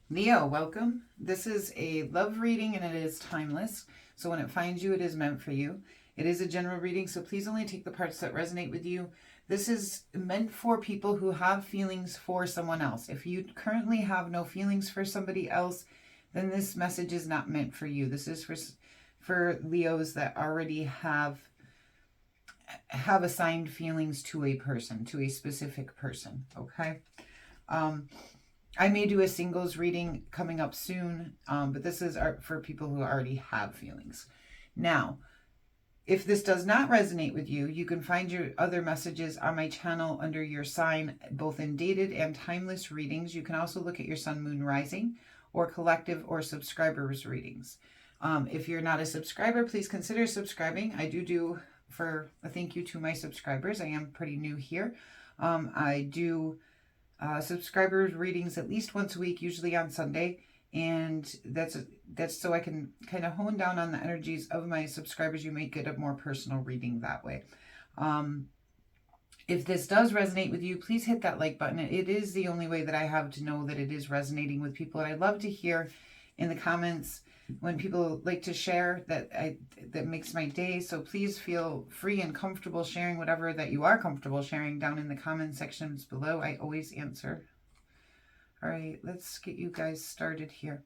Leo, welcome. This is a love reading and it is timeless. So when it finds you, it is meant for you. It is a general reading, so please only take the parts that resonate with you. This is meant for people who have feelings for someone else. If you currently have no feelings for somebody else, then this message is not meant for you. This is for Leos that already have assigned feelings to a person, to a specific person, okay? I may do a singles reading coming up soon, but this is for people who already have feelings. Now, if this does not resonate with you, you can find your other messages on my channel under your sign, both in dated and timeless readings. You can also look at your sun, moon, rising, or collective or subscribers readings. If you're not a subscriber, please consider subscribing. I do for a thank you to my subscribers. I am pretty new here. I do subscribers readings at least once a week, usually on Sunday, and that's so I can kind of hone down on the energies of my subscribers. You may get a more personal reading that way. If this does resonate with you, please hit that like button. It is the only way that I have to know that it is resonating with people, and I'd love to hear in the comments when people like to share. That makes my day. So please feel free and comfortable sharing whatever that you are comfortable sharing down in the comment sections below. I always answer. All right, let's get you guys started here.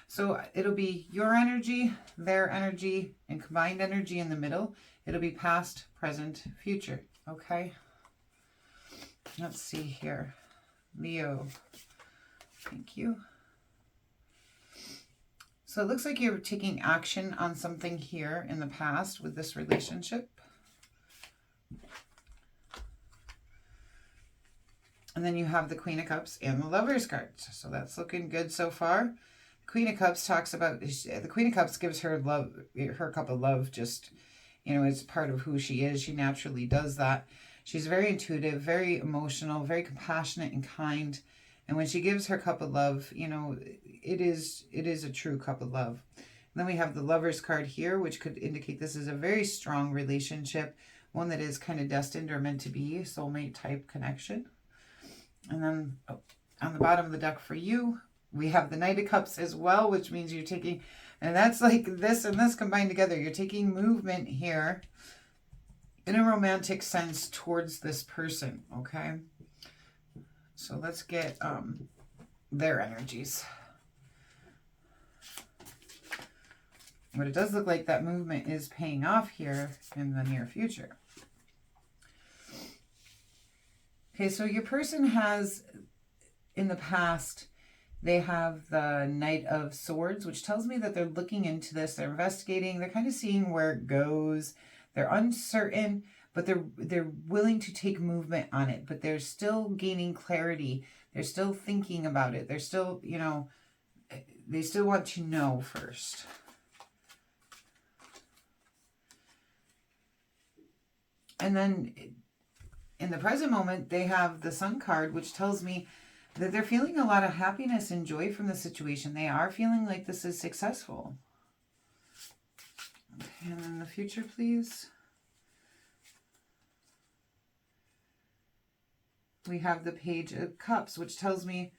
So it'll be your energy, their energy, and combined energy in the middle. It'll be past, present, future. Okay, let's see here. Leo, thank you. So it looks like you're taking action on something here in the past with this relationship. And then you have the Queen of Cups and the Lovers cards. So that's looking good so far. The Queen of Cups talks about, the Queen of Cups gives her love, her cup of love, just, you know, it's part of who she is. She naturally does that. She's very intuitive, very emotional, very compassionate and kind. And when she gives her cup of love, you know, it is a true cup of love. And then we have the Lovers card here, which could indicate this is a very strong relationship, one that is kind of destined or meant to be, soulmate type connection. And then on the bottom of the deck for you, we have the Knight of Cups as well, which means you're taking, and that's like this and this combined together. You're taking movement here in a romantic sense towards this person, okay? So let's get their energies. But it does look like that movement is paying off here in the near future. Okay, so your person has, in the past, they have the Knight of Swords, which tells me that they're looking into this, they're investigating, they're kind of seeing where it goes. They're uncertain, but they're willing to take movement on it, but they're still gaining clarity. They're still thinking about it. They're still, you know, they still want to know first. And then in the present moment, they have the Sun card, which tells me that they're feeling a lot of happiness and joy from the situation. They are feeling like this is successful. Okay, and then the future, please. We have the Page of Cups, which tells me,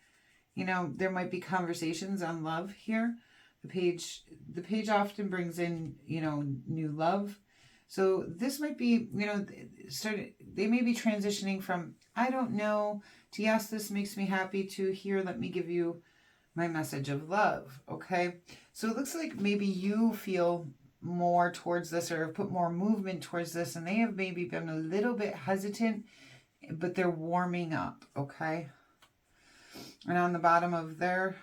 you know, there might be conversations on love here. The page often brings in, you know, new love. So this might be, you know, they may be transitioning from, I don't know, to yes, this makes me happy, to here, let me give you my message of love, okay? So it looks like maybe you feel more towards this or have put more movement towards this, and they have maybe been a little bit hesitant, but they're warming up, okay? And on the bottom of their,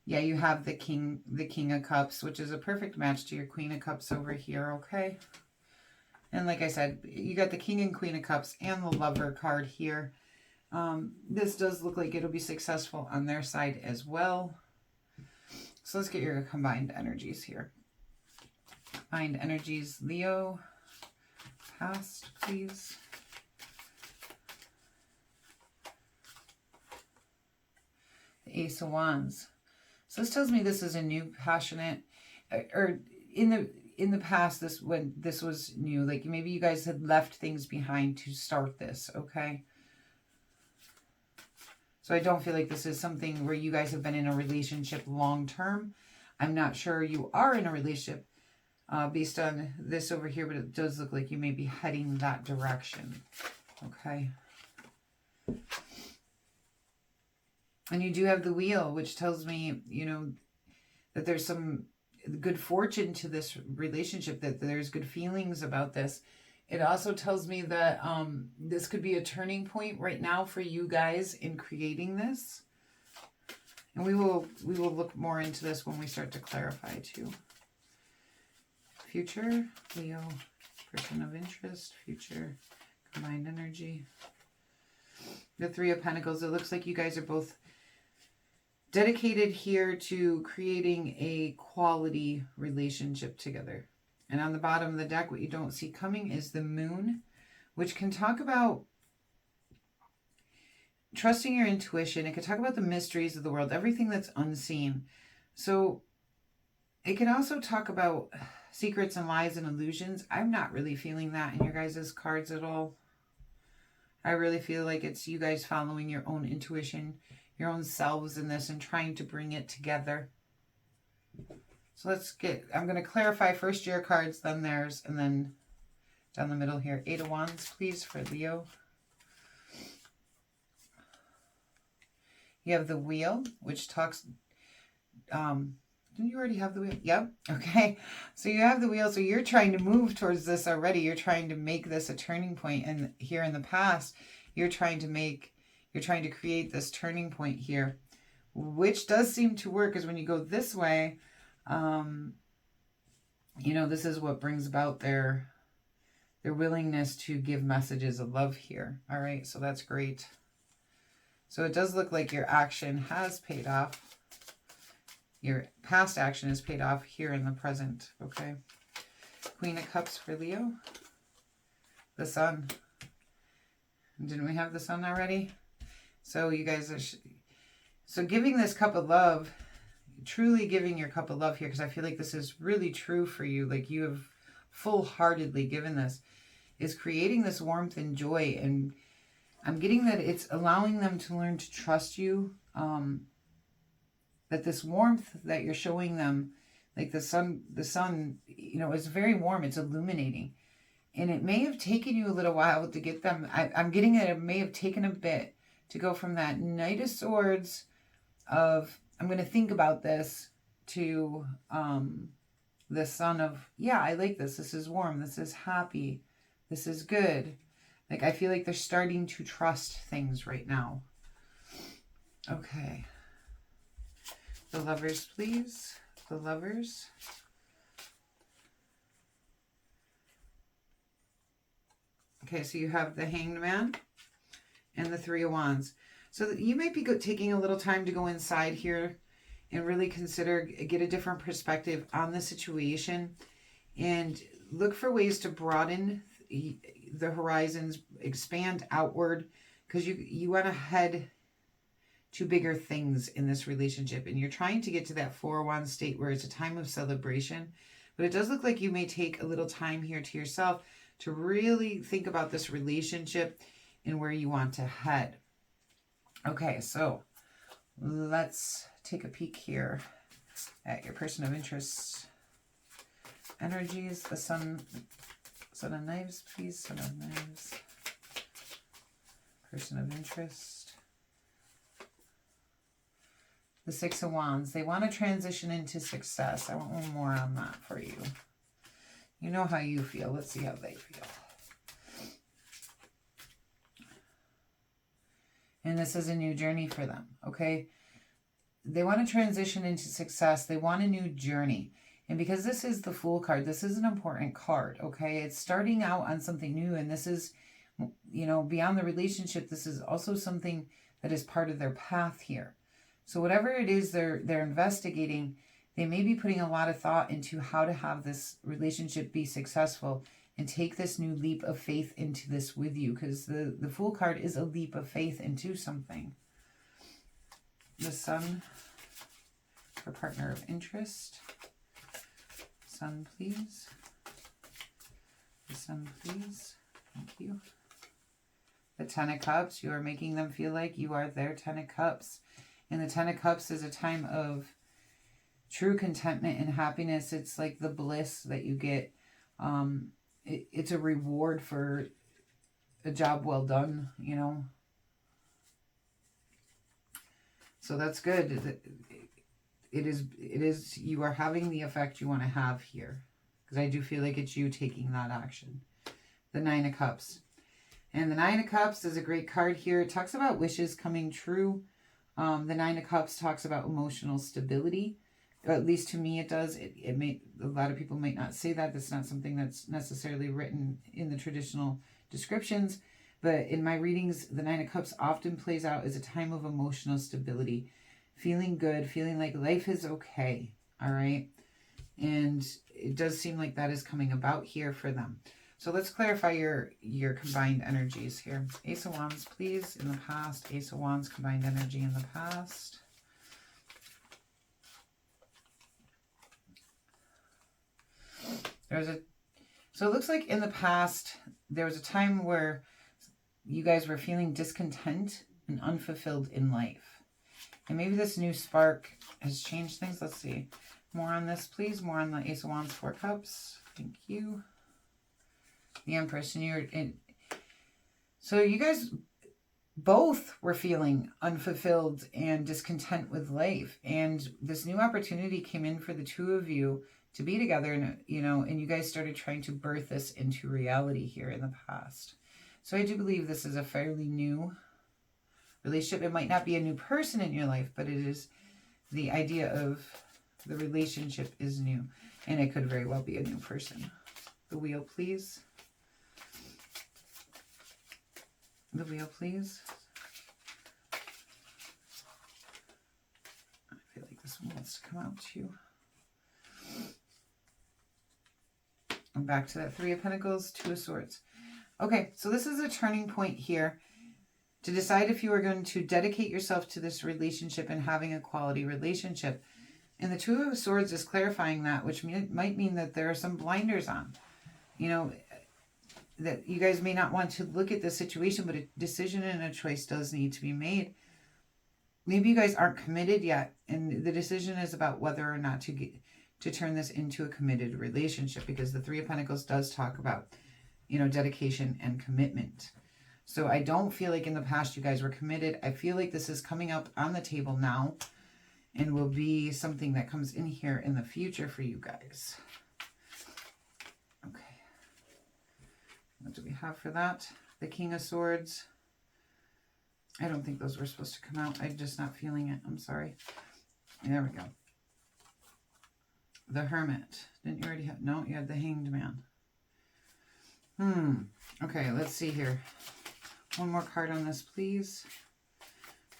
yeah, you have the King of Cups, which is a perfect match to your Queen of Cups over here, okay? And like I said, you got the King and Queen of Cups and the Lover card here. This does look like it'll be successful on their side as well. So let's get your combined energies here. Combined energies, Leo, past, please. The Ace of Wands. So this tells me this is a new passionate, or in the past, when this was new, like maybe you guys had left things behind to start this, okay? So So I don't feel like this is something where you guys have been in a relationship long term. I'm not sure you are in a relationship based on this over here, but it does look like you may be heading that direction. Okay. And you do have the wheel, which tells me, you know, that there's some good fortune to this relationship, that there's good feelings about this. It also tells me that this could be a turning point right now for you guys in creating this. And we will look more into this when we start to clarify too. Future, Leo, person of interest, future, combined energy. The Three of Pentacles, it looks like you guys are both dedicated here to creating a quality relationship together. And on the bottom of the deck, what you don't see coming is the Moon, which can talk about trusting your intuition. It can talk about the mysteries of the world, everything that's unseen. So it can also talk about secrets and lies and illusions. I'm not really feeling that in your guys' cards at all. I really feel like it's you guys following your own intuition, your own selves in this, and trying to bring it together. So I'm going to clarify first your cards, then theirs, and then down the middle here. 8 of Wands, please, for Leo. You have the Wheel, which talks... didn't you already have the Wheel? Yep. Okay. So you have the Wheel. So you're trying to move towards this already. You're trying to make this a turning point. And here in the past, you're trying to create this turning point here, which does seem to work, because when you go this way, you know, this is what brings about their willingness to give messages of love here. All right. So that's great. So it does look like your action has paid off. Your past action is paid off here in the present, okay? Queen of Cups for Leo. The Sun. Didn't we have the Sun already? So you guys are... So giving this cup of love, truly giving your cup of love here, because I feel like this is really true for you, like you have full-heartedly given this, is creating this warmth and joy. And I'm getting that it's allowing them to learn to trust you, that this warmth that you're showing them, like the sun, you know, is very warm. It's illuminating. And it may have taken you a little while to get them. I'm getting that it may have taken a bit to go from that Knight of Swords of, I'm going to think about this, to the Sun of, yeah, I like this. This is warm. This is happy. This is good. Like, I feel like they're starting to trust things right now. Okay. The Lovers, please. The Lovers. Okay, so you have the Hanged Man and the Three of Wands. So you might be taking a little time to go inside here and really consider, get a different perspective on the situation and look for ways to broaden the horizons, expand outward, because you want to head to bigger things in this relationship, and you're trying to get to that Four of Wands state where it's a time of celebration. But it does look like you may take a little time here to yourself to really think about this relationship and where you want to head. Okay, so let's take a peek here at your person of interest energies. The Sun of Knives, please. Sun of Knives. Person of interest. The Six of Wands. They want to transition into success. I want one more on that for you. You know how you feel. Let's see how they feel. And this is a new journey for them, okay? They want to transition into success. They want a new journey. And because this is the Fool card, this is an important card, okay? It's starting out on something new, and this is, you know, beyond the relationship, this is also something that is part of their path here. So whatever it is they're investigating, they may be putting a lot of thought into how to have this relationship be successful and take this new leap of faith into this with you, because the Fool card is a leap of faith into something. The Sun for partner of interest. Sun, please. The Sun, please. Thank you. the Ten of Cups. You are making them feel like you are their Ten of Cups. And the Ten of Cups is a time of true contentment and happiness. It's like the bliss that you get. It's a reward for a job well done, you know. So that's good. It is, you are having the effect you want to have here. Because I do feel like it's you taking that action. The Nine of Cups. And the Nine of Cups is a great card here. It talks about wishes coming true. The Nine of Cups talks about emotional stability. At least to me it does. It may, a lot of people might not say that. That's not something that's necessarily written in the traditional descriptions. But in my readings, the Nine of Cups often plays out as a time of emotional stability. Feeling good, feeling like life is okay. All right. And it does seem like that is coming about here for them. So let's clarify your combined energies here. Ace of Wands, please, in the past. Ace of Wands, combined energy in the past. So it looks like in the past, there was a time where you guys were feeling discontent and unfulfilled in life. And maybe this new spark has changed things. Let's see. More on this, please. More on the Ace of Wands, Four Cups. Thank you. The Empress. So you guys both were feeling unfulfilled and discontent with life. And this new opportunity came in for the two of you to be together. And, you know, and you guys started trying to birth this into reality here in the past. So I do believe this is a fairly new relationship. It might not be a new person in your life, but it is the idea of the relationship is new. And it could very well be a new person. The Wheel, please. The Wheel, please. I feel like this one wants to come out too. And back to that Three of Pentacles, Two of Swords. Okay, so this is a turning point here to decide if you are going to dedicate yourself to this relationship and having a quality relationship. And the Two of Swords is clarifying that, which might mean that there are some blinders on. You know, that you guys may not want to look at the situation, but a decision and a choice does need to be made. Maybe you guys aren't committed yet, and the decision is about whether or not to turn this into a committed relationship, because the Three of Pentacles does talk about, you know, dedication and commitment. So I don't feel like in the past you guys were committed. I feel like this is coming up on the table now and will be something that comes in here in the future for you guys. Okay. What do we have for that? The King of Swords. I don't think those were supposed to come out. I'm just not feeling it. I'm sorry. There we go. The Hermit. Didn't you already have? No, you had the Hanged Man. Okay, let's see here. One more card on this, please.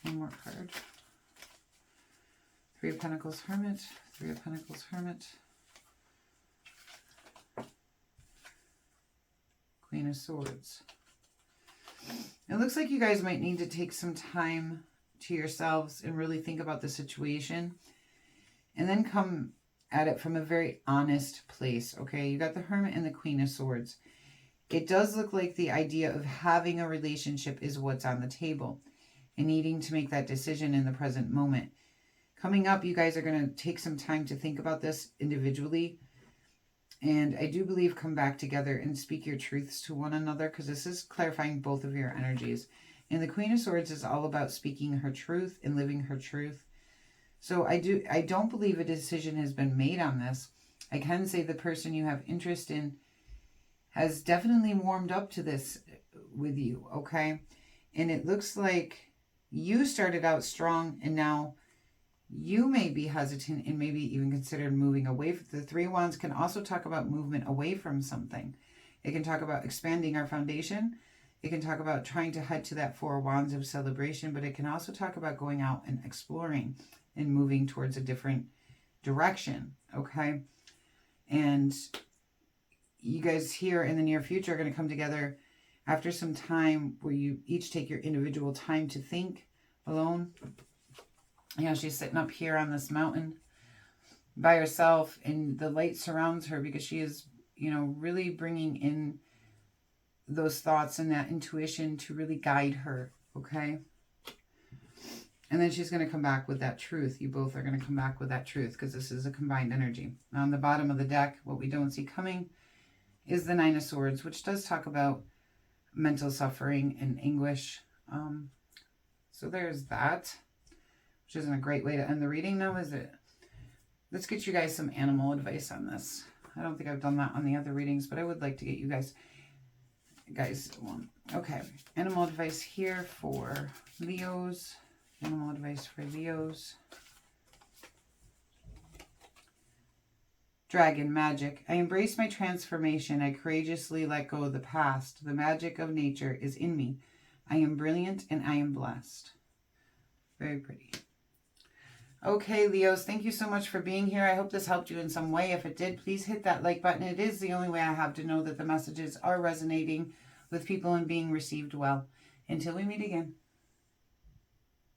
One more card. Three of Pentacles, Hermit. Three of Pentacles, Hermit. Queen of Swords. It looks like you guys might need to take some time to yourselves and really think about the situation. And then come at it from a very honest place, okay? You got the Hermit and the Queen of Swords. It does look like the idea of having a relationship is what's on the table and needing to make that decision in the present moment. Coming up, you guys are going to take some time to think about this individually. And I do believe come back together and speak your truths to one another, because this is clarifying both of your energies. And the Queen of Swords is all about speaking her truth and living her truth. So I don't believe a decision has been made on this. I can say the person you have interest in has definitely warmed up to this with you, okay? And it looks like you started out strong, and now you may be hesitant and maybe even consider moving away. The Three of Wands can also talk about movement away from something. It can talk about expanding our foundation. It can talk about trying to head to that Four of Wands of celebration, but it can also talk about going out and exploring and moving towards a different direction, okay? And you guys here in the near future are going to come together after some time where you each take your individual time to think alone. You know, she's sitting up here on this mountain by herself, and the light surrounds her because she is, you know, really bringing in those thoughts and that intuition to really guide her, okay? And then she's going to come back with that truth. You both are going to come back with that truth because this is a combined energy. On the bottom of the deck, what we don't see coming is the Nine of Swords, which does talk about mental suffering and anguish. So there's that, which isn't a great way to end the reading now, is it? Let's get you guys some animal advice on this. I don't think I've done that on the other readings, but I would like to get you guys one. Okay, animal advice here for Leos. Animal advice for Leos. Dragon, magic. I embrace my transformation. I courageously let go of the past. The magic of nature is in me. I am brilliant and I am blessed. Very pretty. Okay, Leos, thank you so much for being here. I hope this helped you in some way. If it did, please hit that like button. It is the only way I have to know that the messages are resonating with people and being received well. Until we meet again.